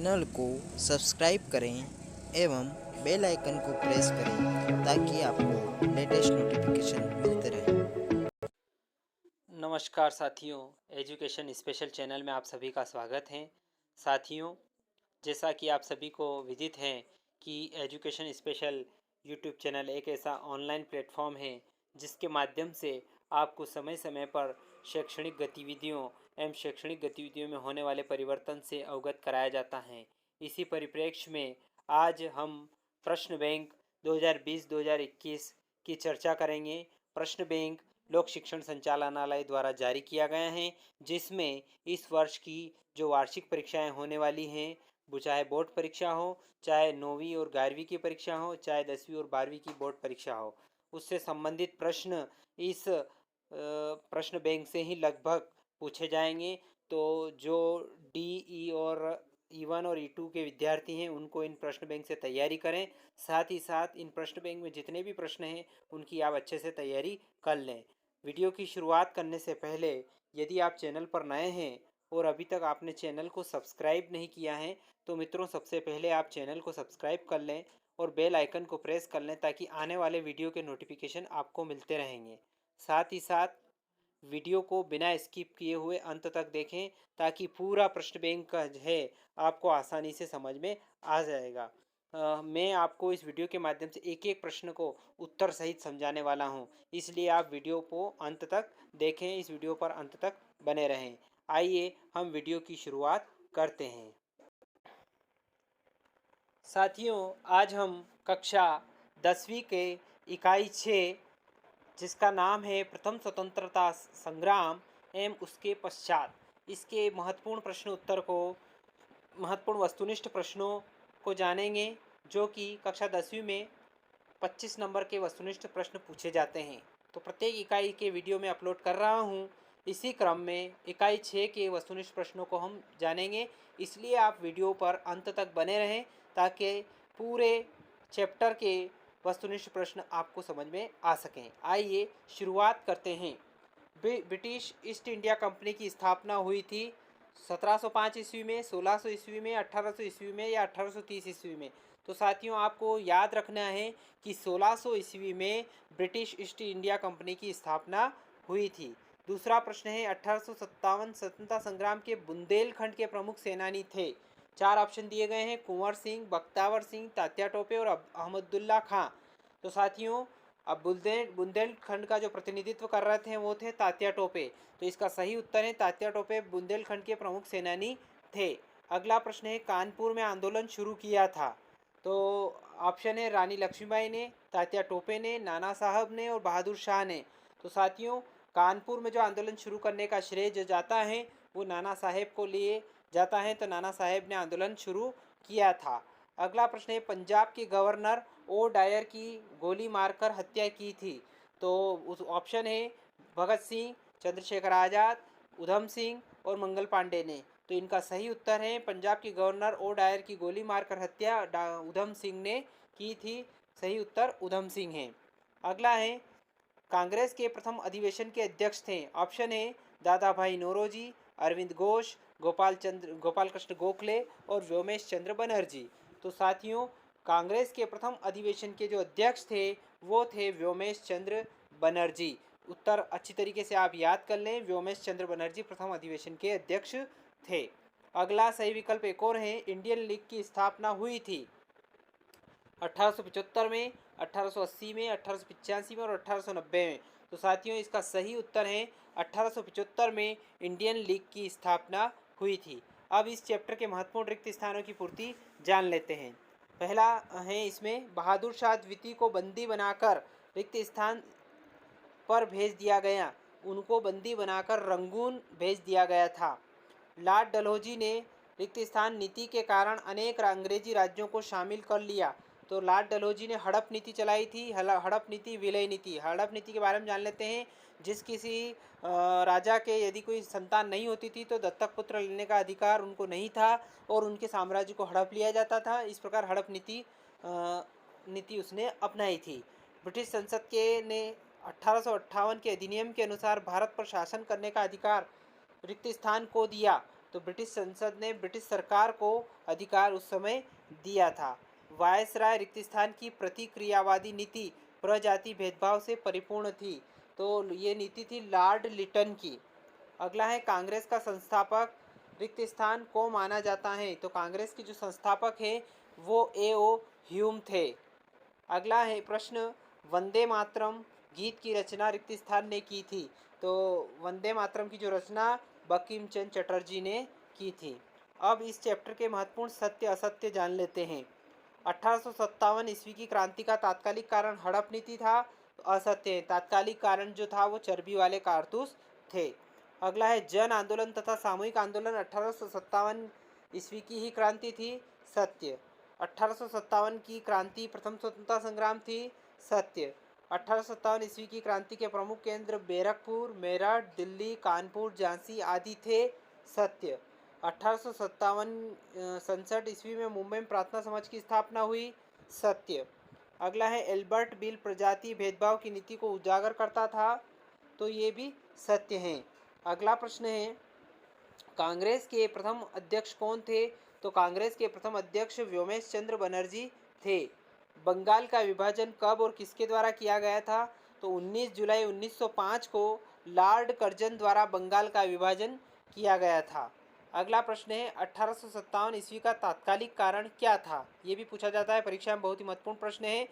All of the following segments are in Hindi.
चैनल को सब्सक्राइब करें एवं बेल आइकन को प्रेस करें ताकि आपको लेटेस्ट नोटिफिकेशन मिलते रहें। नमस्कार साथियों, एजुकेशन स्पेशल चैनल में आप सभी का स्वागत है। साथियों, जैसा कि आप सभी को विदित है कि एजुकेशन स्पेशल यूट्यूब चैनल एक ऐसा ऑनलाइन प्लेटफॉर्म है जिसके माध्यम से आपको समय समय पर शैक्षणिक गतिविधियों एवं शैक्षणिक गतिविधियों में होने वाले परिवर्तन से अवगत कराया जाता है। इसी परिप्रेक्ष्य में आज हम प्रश्न बैंक 2020-2021 की चर्चा करेंगे। प्रश्न बैंक लोक शिक्षण संचालनालय द्वारा जारी किया गया है, जिसमें इस वर्ष की जो वार्षिक परीक्षाएं होने वाली हैं, वो चाहे बोर्ड परीक्षा हो, चाहे 9वीं और 11वीं की परीक्षा हो, चाहे 10वीं और 12वीं की बोर्ड परीक्षा हो, उससे संबंधित प्रश्न इस प्रश्न बैंक से ही लगभग पूछे जाएंगे। तो जो डी और E1 और E2 के विद्यार्थी हैं उनको इन प्रश्न बैंक से तैयारी करें। साथ ही साथ इन प्रश्न बैंक में जितने भी प्रश्न हैं उनकी आप अच्छे से तैयारी कर लें। वीडियो की शुरुआत करने से पहले यदि आप चैनल पर नए हैं और अभी तक आपने चैनल को सब्सक्राइब नहीं किया है तो मित्रों, सबसे पहले आप चैनल को सब्सक्राइब कर लें और बेल आइकन को प्रेस कर लें ताकि आने वाले वीडियो के नोटिफिकेशन आपको मिलते रहेंगे। साथ ही साथ वीडियो को बिना स्किप किए हुए अंत तक देखें ताकि पूरा प्रश्न बैंक का है आपको आसानी से समझ में आ जाएगा। मैं आपको इस वीडियो के माध्यम से एक एक प्रश्न को उत्तर सहित समझाने वाला हूं, इसलिए आप वीडियो को अंत तक देखें, इस वीडियो पर अंत तक बने रहें। आइए हम वीडियो की शुरुआत करते हैं। साथियों, आज हम कक्षा 10वीं के इकाई 6 जिसका नाम है प्रथम स्वतंत्रता संग्राम एवं उसके पश्चात, इसके महत्वपूर्ण वस्तुनिष्ठ प्रश्नों को जानेंगे, जो कि कक्षा 10वीं में 25 नंबर के वस्तुनिष्ठ प्रश्न पूछे जाते हैं। तो प्रत्येक इकाई के वीडियो में अपलोड कर रहा हूँ। इसी क्रम में इकाई 6 के वस्तुनिष्ठ प्रश्नों को हम जानेंगे, इसलिए आप वीडियो पर अंत तक बने रहें ताकि पूरे चैप्टर के वस्तुनिष्ठ प्रश्न आपको समझ में आ सकें। आइए शुरुआत करते हैं। ब्रिटिश ईस्ट इंडिया कंपनी की स्थापना हुई थी 1705 ईस्वी में, 1600 ईस्वी में, 1800 ईस्वी में या 1830 ईस्वी में। तो साथियों, आपको याद रखना है कि 1600 ईस्वी में ब्रिटिश ईस्ट इंडिया कंपनी की स्थापना हुई थी। दूसरा प्रश्न है 1857 स्वतंत्रता संग्राम के बुंदेलखंड के प्रमुख सेनानी थे। 4 ऑप्शन दिए गए हैं: कुंवर सिंह, बख्तावर सिंह, तात्या टोपे और अहमदुल्ला खां। तो साथियों, अब बुंदेलखंड का जो प्रतिनिधित्व कर रहे थे वो थे तात्या टोपे। तो इसका सही उत्तर है तात्या टोपे बुंदेलखंड के प्रमुख सेनानी थे। अगला प्रश्न है कानपुर में आंदोलन शुरू किया था। तो ऑप्शन है रानी लक्ष्मीबाई ने, तात्या टोपे ने, नाना साहब ने और बहादुर शाह ने। तो साथियों, कानपुर में जो आंदोलन शुरू करने का श्रेय जो जाता है वो नाना साहेब को लिए जाता है। तो नाना साहेब ने आंदोलन शुरू किया था। अगला प्रश्न है पंजाब के गवर्नर ओ डायर की गोली मारकर हत्या की थी। तो उस ऑप्शन है भगत सिंह, चंद्रशेखर आज़ाद, उधम सिंह और मंगल पांडे ने। तो इनका सही उत्तर है पंजाब के गवर्नर ओ डायर की गोली मारकर हत्या उधम सिंह ने की थी। सही उत्तर उधम सिंह है। अगला है कांग्रेस के प्रथम अधिवेशन के अध्यक्ष थे। ऑप्शन है दादा भाई नौरोजी, अरविंद घोष, गोपाल कृष्ण गोखले और व्योमेश चंद्र बनर्जी। तो साथियों, कांग्रेस के प्रथम अधिवेशन के जो अध्यक्ष थे वो थे व्योमेश चंद्र बनर्जी। उत्तर अच्छी तरीके से आप याद कर लें, व्योमेश चंद्र बनर्जी प्रथम अधिवेशन के अध्यक्ष थे। अगला सही विकल्प एक और है इंडियन लीग की स्थापना हुई थी 1875 में, 1880 में, 1885 में और 1890 में। तो साथियों, इसका सही उत्तर है 1875 में इंडियन लीग की स्थापना हुई थी। अब इस चैप्टर के महत्वपूर्ण रिक्त स्थानों की पूर्ति जान लेते हैं। पहला है इसमें बहादुर शाह द्वितीय को बंदी बनाकर रिक्त स्थान पर भेज दिया गया। उनको बंदी बनाकर रंगून भेज दिया गया था। लॉर्ड डलहौजी ने रिक्त स्थान नीति के कारण अनेक अंग्रेजी राज्यों को शामिल कर लिया। तो लॉर्ड डलहौजी ने हड़प नीति चलाई थी, हड़प नीति, विलय नीति। हड़प नीति के बारे में जान लेते हैं। जिस किसी राजा के यदि कोई संतान नहीं होती थी तो दत्तक पुत्र लेने का अधिकार उनको नहीं था और उनके साम्राज्य को हड़प लिया जाता था। इस प्रकार हड़प नीति उसने अपनाई थी। ब्रिटिश संसद के ने 1858 के अधिनियम के अनुसार भारत पर शासन करने का अधिकार रिक्त स्थान को दिया। तो ब्रिटिश संसद ने ब्रिटिश सरकार को अधिकार उस समय दिया था। वायसराय रिक्त स्थान की प्रतिक्रियावादी नीति प्रजाति भेदभाव से परिपूर्ण थी। तो ये नीति थी लॉर्ड लिटन की। अगला है कांग्रेस का संस्थापक रिक्त स्थान को माना जाता है। तो कांग्रेस के जो संस्थापक है वो A.O. ह्यूम थे। अगला है प्रश्न, वंदे मातरम गीत की रचना रिक्त स्थान ने की थी। तो वंदे मातरम की जो रचना बंकिम चंद्र चटर्जी ने की थी। अब इस चैप्टर के महत्वपूर्ण सत्य असत्य जान लेते हैं। 1857 ईस्वी की क्रांति का तात्कालिक कारण हड़प नीति था। तो असत्य है, तात्कालिक कारण जो था वो चर्बी वाले कारतूस थे। अगला है जन आंदोलन तथा सामूहिक आंदोलन 1857 ईस्वी की ही क्रांति थी। सत्य। 1857 की क्रांति प्रथम स्वतंत्रता संग्राम थी। सत्य। 1857 ईस्वी की क्रांति के प्रमुख केंद्र बैरकपुर, मेरठ, दिल्ली, कानपुर, झांसी आदि थे। सत्य। 1857 67 ईस्वी में मुंबई में प्रार्थना समाज की स्थापना हुई। सत्य। अगला है एल्बर्ट बिल प्रजाति भेदभाव की नीति को उजागर करता था। तो ये भी सत्य है। अगला प्रश्न है कांग्रेस के प्रथम अध्यक्ष कौन थे। तो कांग्रेस के प्रथम अध्यक्ष व्योमेश चंद्र बनर्जी थे। बंगाल का विभाजन कब और किसके द्वारा किया गया था। तो 19 जुलाई 1905 को लॉर्ड कर्जन द्वारा बंगाल का विभाजन किया गया था। अगला प्रश्न है 1857 ईस्वी का तात्कालिक कारण क्या था। ये भी पूछा जाता है परीक्षा में, बहुत ही महत्वपूर्ण प्रश्न है।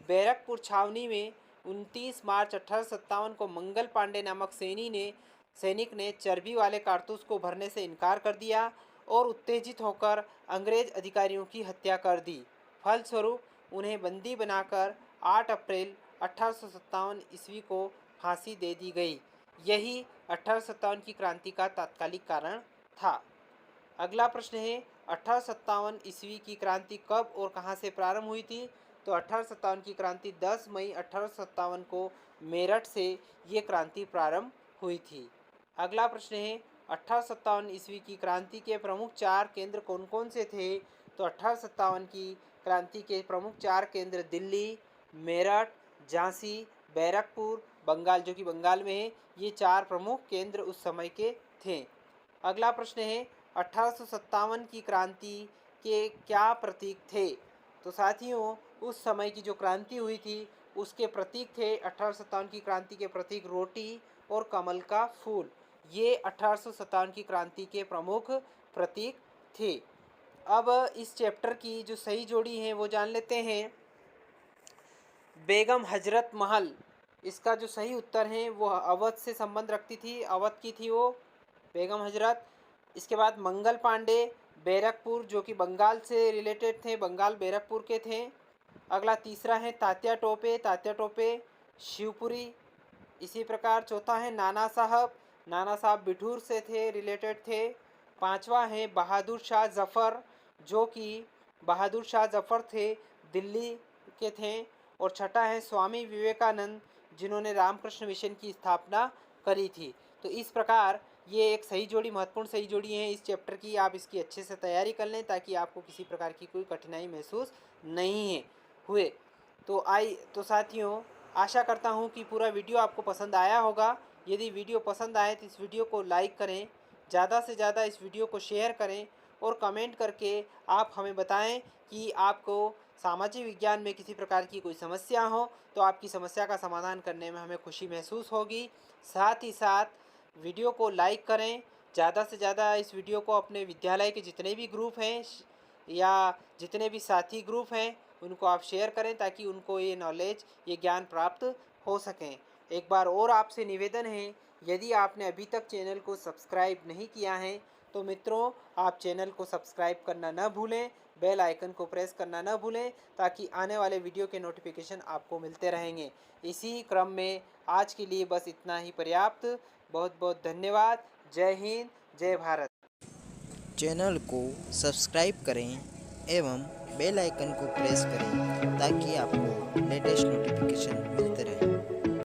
बैरकपुर छावनी में 29 मार्च 1857 को मंगल पांडे नामक सैनिक ने चर्बी वाले कारतूस को भरने से इनकार कर दिया और उत्तेजित होकर अंग्रेज अधिकारियों की हत्या कर दी। फलस्वरूप उन्हें बंदी बनाकर 8 अप्रैल 1857 ईस्वी को फांसी दे दी गई। यही 1857 की क्रांति का तात्कालिक कारण था। अगला प्रश्न है 1857 ईस्वी की क्रांति कब और कहां से प्रारंभ हुई थी। तो 1857 की क्रांति 10 मई 1857 को मेरठ से ये क्रांति प्रारंभ हुई थी। अगला प्रश्न है 1857 ईस्वी की क्रांति के प्रमुख 4 केंद्र कौन कौन से थे। तो 1857 की क्रांति के प्रमुख 4 केंद्र दिल्ली, मेरठ, झांसी, बैरकपुर, बंगाल जो कि बंगाल में है, ये 4 प्रमुख केंद्र उस समय के थे। अगला प्रश्न है 1857 की क्रांति के क्या प्रतीक थे। तो साथियों उस समय की जो क्रांति हुई थी उसके प्रतीक थे 1857 की क्रांति के प्रतीक रोटी और कमल का फूल। ये 1857 की क्रांति के प्रमुख प्रतीक थे। अब इस चैप्टर की जो सही जोड़ी है वो जान लेते हैं। बेगम हजरत महल, इसका जो सही उत्तर है वो अवध से संबंध रखती थी, अवध की थी वो बेगम हजरत। इसके बाद मंगल पांडे बैरकपुर जो कि बंगाल से रिलेटेड थे, बंगाल बैरकपुर के थे। अगला तीसरा है तात्या टोपे शिवपुरी। इसी प्रकार चौथा है नाना साहब बिठूर से थे, रिलेटेड थे। पांचवा है बहादुर शाह जफ़र जो कि बहादुर शाह जफ़र थे, दिल्ली के थे। और छठा है स्वामी विवेकानंद जिन्होंने रामकृष्ण मिशन की स्थापना करी थी। तो इस प्रकार ये एक सही जोड़ी, महत्वपूर्ण सही जोड़ी है इस चैप्टर की। आप इसकी अच्छे से तैयारी कर लें ताकि आपको किसी प्रकार की कोई कठिनाई महसूस नहीं हुए। तो साथियों आशा करता हूँ कि पूरा वीडियो आपको पसंद आया होगा। यदि वीडियो पसंद आए तो इस वीडियो को लाइक करें, ज़्यादा से ज़्यादा इस वीडियो को शेयर करें और कमेंट करके आप हमें बताएं कि आपको सामाजिक विज्ञान में किसी प्रकार की कोई समस्या हो तो आपकी समस्या का समाधान करने में हमें खुशी महसूस होगी। साथ ही साथ वीडियो को लाइक करें, ज़्यादा से ज़्यादा इस वीडियो को अपने विद्यालय के जितने भी ग्रुप हैं या जितने भी साथी ग्रुप हैं उनको आप शेयर करें ताकि उनको ये नॉलेज, ये ज्ञान प्राप्त हो सकें। एक बार और आपसे निवेदन है, यदि आपने अभी तक चैनल को सब्सक्राइब नहीं किया है तो मित्रों आप चैनल को सब्सक्राइब करना न भूलें, बेल आइकन को प्रेस करना न भूलें ताकि आने वाले वीडियो के नोटिफिकेशन आपको मिलते रहेंगे। इसी क्रम में आज के लिए बस इतना ही पर्याप्त। बहुत बहुत धन्यवाद। जय हिंद, जय भारत। चैनल को सब्सक्राइब करें एवं बेल आइकन को प्रेस करें ताकि आपको लेटेस्ट नोटिफिकेशन